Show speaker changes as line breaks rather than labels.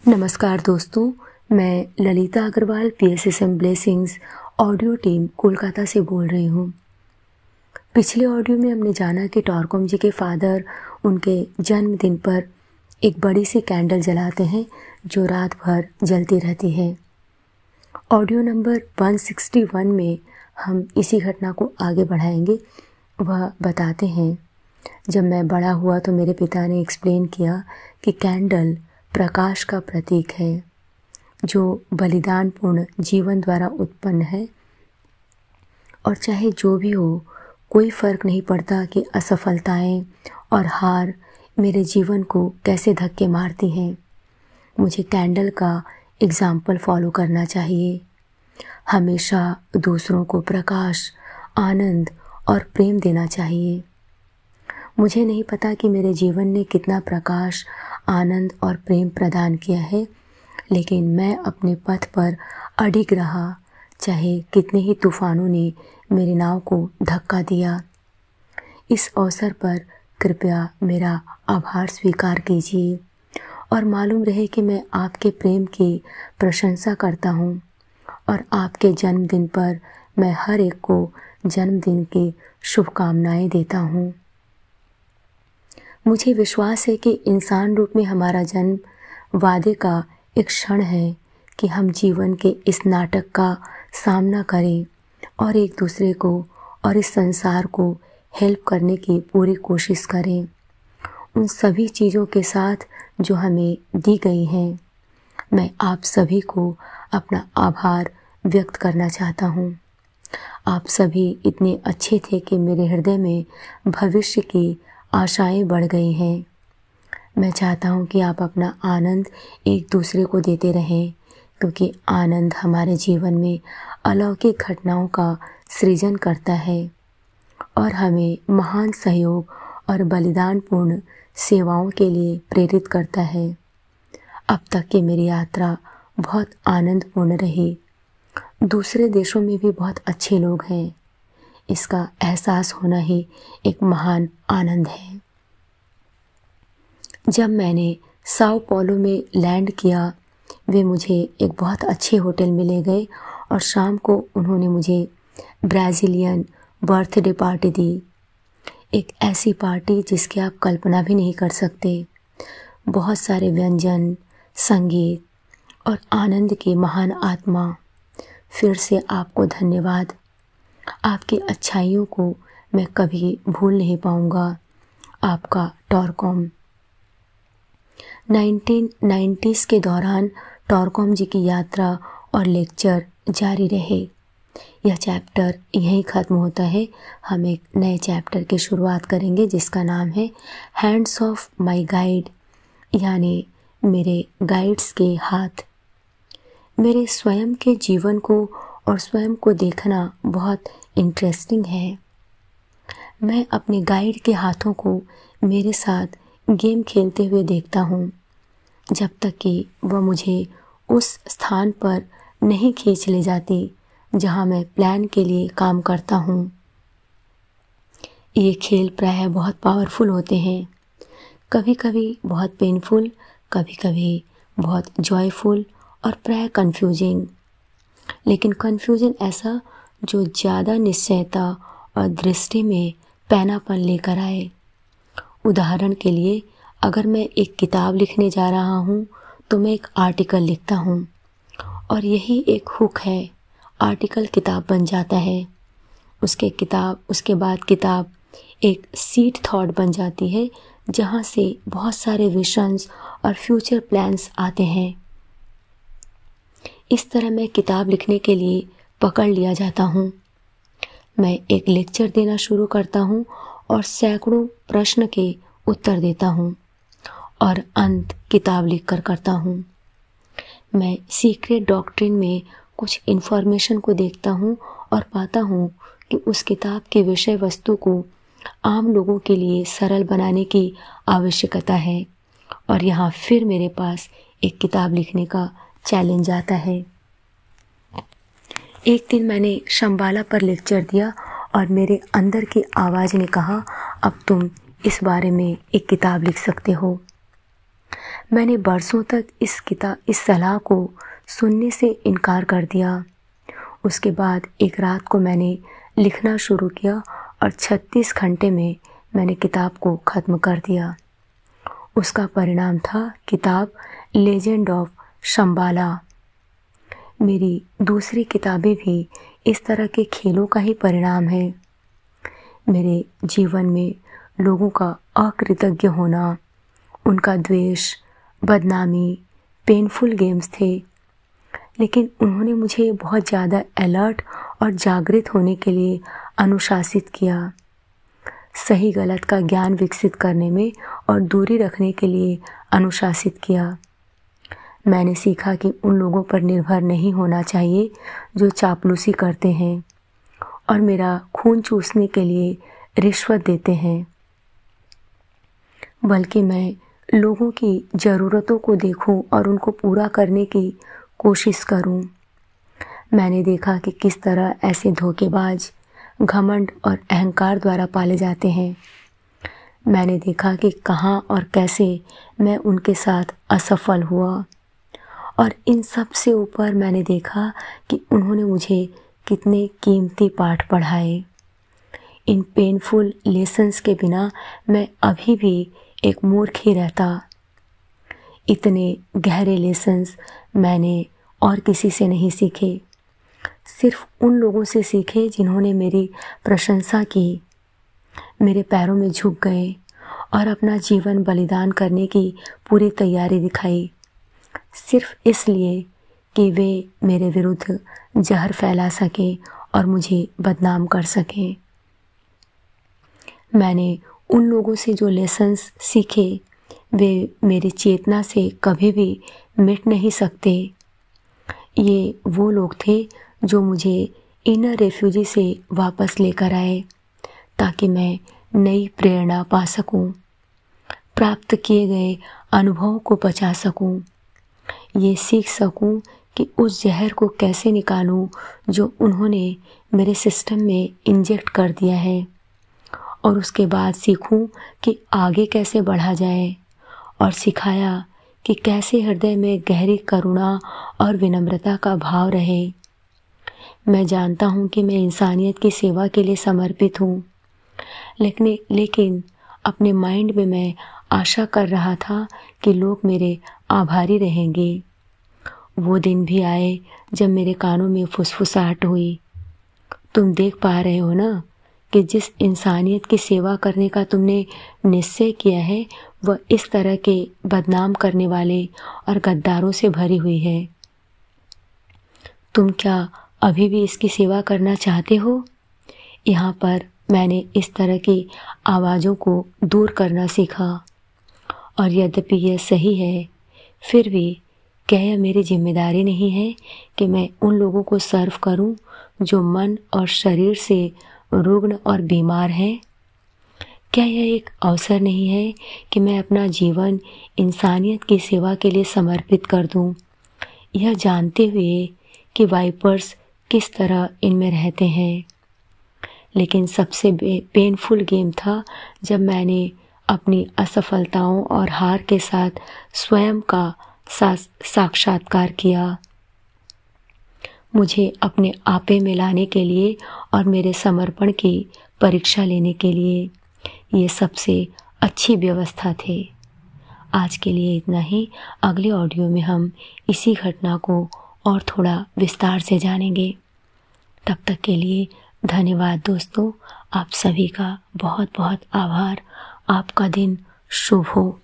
नमस्कार दोस्तों, मैं Lalita Agarwal PSSM blessings audio team Kolkata से बोल रही हूँ। पिछले ऑडियो में हमने जाना कि टॉरकॉम जी के फादर उनके जन्मदिन पर एक बड़ी सी कैंडल जलाते हैं जो रात भर जलती रहती है। ऑडियो नंबर 161 में हम इसी घटना को आगे बढ़ाएंगे। वह बताते हैं, जब मैं बड़ा हुआ तो मेरे पिता ने एक्सप्लेन किया कि कैंडल प्रकाश का प्रतीक है जो बलिदानपूर्ण जीवन द्वारा उत्पन्न है, और चाहे जो भी हो कोई फ़र्क नहीं पड़ता कि असफलताएं और हार मेरे जीवन को कैसे धक्के मारती हैं। मुझे कैंडल का एग्जाम्पल फॉलो करना चाहिए। हमेशा दूसरों को प्रकाश, आनंद और प्रेम देना चाहिए। मुझे नहीं पता कि मेरे जीवन ने कितना प्रकाश, आनंद और प्रेम प्रदान किया है, लेकिन मैं अपने पथ पर अडिग रहा, चाहे कितने ही तूफानों ने मेरी नाव को धक्का दिया। इस अवसर पर कृपया मेरा आभार स्वीकार कीजिए और मालूम रहे कि मैं आपके प्रेम की प्रशंसा करता हूँ और आपके जन्मदिन पर मैं हर एक को जन्मदिन की शुभकामनाएं देता हूँ। मुझे विश्वास है कि इंसान रूप में हमारा जन्म वादे का एक क्षण है कि हम जीवन के इस नाटक का सामना करें और एक दूसरे को और इस संसार को हेल्प करने की पूरी कोशिश करें, उन सभी चीज़ों के साथ जो हमें दी गई हैं। मैं आप सभी को अपना आभार व्यक्त करना चाहता हूँ। आप सभी इतने अच्छे थे कि मेरे हृदय में भविष्य की आशाएं बढ़ गई हैं। मैं चाहता हूं कि आप अपना आनंद एक दूसरे को देते रहें, क्योंकि आनंद हमारे जीवन में अलौकिक घटनाओं का सृजन करता है और हमें महान सहयोग और बलिदानपूर्ण सेवाओं के लिए प्रेरित करता है। अब तक की मेरी यात्रा बहुत आनंदपूर्ण रही। दूसरे देशों में भी बहुत अच्छे लोग हैं। इसका एहसास होना ही एक महान आनंद है। जब मैंने साओ paulo में लैंड किया, वे मुझे एक बहुत अच्छे होटल में ले गए और शाम को उन्होंने मुझे ब्राज़ीलियन बर्थडे पार्टी दी। एक ऐसी पार्टी जिसकी आप कल्पना भी नहीं कर सकते। बहुत सारे व्यंजन, संगीत और आनंद की महान आत्मा। फिर से आपको धन्यवाद। आपकी अच्छाइयों को मैं कभी भूल नहीं पाऊंगा। आपका टॉरकॉम। 1990s के दौरान टॉरकॉम जी की यात्रा और लेक्चर जारी रहे। यह चैप्टर यहीं ख़त्म होता है। हम एक नए चैप्टर की शुरुआत करेंगे जिसका नाम है हैंड्स ऑफ माय गाइड, यानी मेरे गाइड्स के हाथ। मेरे स्वयं के जीवन को और स्वयं को देखना बहुत इंटरेस्टिंग है। मैं अपने गाइड के हाथों को मेरे साथ गेम खेलते हुए देखता हूँ, जब तक कि वह मुझे उस स्थान पर नहीं खींच ले जाती जहाँ मैं प्लान के लिए काम करता हूँ। ये खेल प्रायः बहुत पावरफुल होते हैं, कभी कभी बहुत पेनफुल, कभी कभी बहुत जॉयफुल और प्रायः कंफ्यूजिंग। लेकिन कन्फ्यूजन ऐसा जो ज़्यादा निश्चयता और दृष्टि में पैनापन लेकर आए। उदाहरण के लिए, अगर मैं एक किताब लिखने जा रहा हूँ तो मैं एक आर्टिकल लिखता हूँ और यही एक हुक है। आर्टिकल किताब बन जाता है। उसके बाद किताब एक सीड थॉट बन जाती है जहाँ से बहुत सारे विजन्स और फ्यूचर प्लान्स आते हैं। इस तरह मैं किताब लिखने के लिए पकड़ लिया जाता हूँ। मैं एक लेक्चर देना शुरू करता हूँ और सैकड़ों प्रश्न के उत्तर देता हूँ और अंत किताब लिखकर करता हूँ। मैं सीक्रेट डॉक्ट्रिन में कुछ इन्फॉर्मेशन को देखता हूँ और पाता हूँ कि उस किताब के विषय वस्तु को आम लोगों के लिए सरल बनाने की आवश्यकता है, और यहाँ फिर मेरे पास एक किताब लिखने का चैलेंज आता है। एक दिन मैंने शंबाला पर लेक्चर दिया और मेरे अंदर की आवाज़ ने कहा, अब तुम इस बारे में एक किताब लिख सकते हो। मैंने बरसों तक इस सलाह को सुनने से इनकार कर दिया। उसके बाद एक रात को मैंने लिखना शुरू किया और 36 घंटे में मैंने किताब को ख़त्म कर दिया। उसका परिणाम था किताब लेजेंड ऑफ शंबाला। मेरी दूसरी किताबें भी इस तरह के खेलों का ही परिणाम है। मेरे जीवन में लोगों का अकृतज्ञ होना, उनका द्वेष, बदनामी, पेनफुल गेम्स थे, लेकिन उन्होंने मुझे बहुत ज़्यादा अलर्ट और जागृत होने के लिए अनुशासित किया, सही गलत का ज्ञान विकसित करने में और दूरी रखने के लिए अनुशासित किया। मैंने सीखा कि उन लोगों पर निर्भर नहीं होना चाहिए जो चापलूसी करते हैं और मेरा खून चूसने के लिए रिश्वत देते हैं, बल्कि मैं लोगों की ज़रूरतों को देखूं और उनको पूरा करने की कोशिश करूं। मैंने देखा कि किस तरह ऐसे धोखेबाज घमंड और अहंकार द्वारा पाले जाते हैं। मैंने देखा कि कहाँ और कैसे मैं उनके साथ असफल हुआ, और इन सब से ऊपर मैंने देखा कि उन्होंने मुझे कितने कीमती पाठ पढ़ाए। इन पेनफुल लेसन्स के बिना मैं अभी भी एक मूर्ख ही रहता। इतने गहरे लेसन्स मैंने और किसी से नहीं सीखे, सिर्फ उन लोगों से सीखे जिन्होंने मेरी प्रशंसा की, मेरे पैरों में झुक गए और अपना जीवन बलिदान करने की पूरी तैयारी दिखाई, सिर्फ इसलिए कि वे मेरे विरुद्ध जहर फैला सकें और मुझे बदनाम कर सकें। मैंने उन लोगों से जो लेसन्स सीखे वे मेरी चेतना से कभी भी मिट नहीं सकते। ये वो लोग थे जो मुझे इनर रेफ्यूजी से वापस लेकर आए ताकि मैं नई प्रेरणा पा सकूं, प्राप्त किए गए अनुभवों को बचा सकूं, ये सीख सकूं कि उस जहर को कैसे निकालूं जो उन्होंने मेरे सिस्टम में इंजेक्ट कर दिया है, और उसके बाद सीखूं कि आगे कैसे बढ़ा जाए, और सिखाया कि कैसे हृदय में गहरी करुणा और विनम्रता का भाव रहे। मैं जानता हूँ कि मैं इंसानियत की सेवा के लिए समर्पित हूँ, लेकिन अपने माइंड में मैं आशा कर रहा था कि लोग मेरे आभारी रहेंगे। वो दिन भी आए जब मेरे कानों में फुसफुसाहट हुई, तुम देख पा रहे हो ना कि जिस इंसानियत की सेवा करने का तुमने निश्चय किया है वह इस तरह के बदनाम करने वाले और गद्दारों से भरी हुई है। तुम क्या अभी भी इसकी सेवा करना चाहते हो? यहाँ पर मैंने इस तरह की आवाज़ों को दूर करना सीखा, और यद्यपि यह सही है, फिर भी क्या यह मेरी जिम्मेदारी नहीं है कि मैं उन लोगों को सर्व करूं जो मन और शरीर से रुग्ण और बीमार हैं? क्या यह एक अवसर नहीं है कि मैं अपना जीवन इंसानियत की सेवा के लिए समर्पित कर दूं, यह जानते हुए कि वाइपर्स किस तरह इनमें रहते हैं? लेकिन सबसे पेनफुल गेम था जब मैंने अपनी असफलताओं और हार के साथ स्वयं का साक्षात्कार किया। मुझे अपने आपे में लाने के लिए और मेरे समर्पण की परीक्षा लेने के लिए ये सबसे अच्छी व्यवस्था थे। आज के लिए इतना ही। अगले ऑडियो में हम इसी घटना को और थोड़ा विस्तार से जानेंगे। तब तक के लिए धन्यवाद दोस्तों। आप सभी का बहुत बहुत आभार। आपका दिन शुभ हो।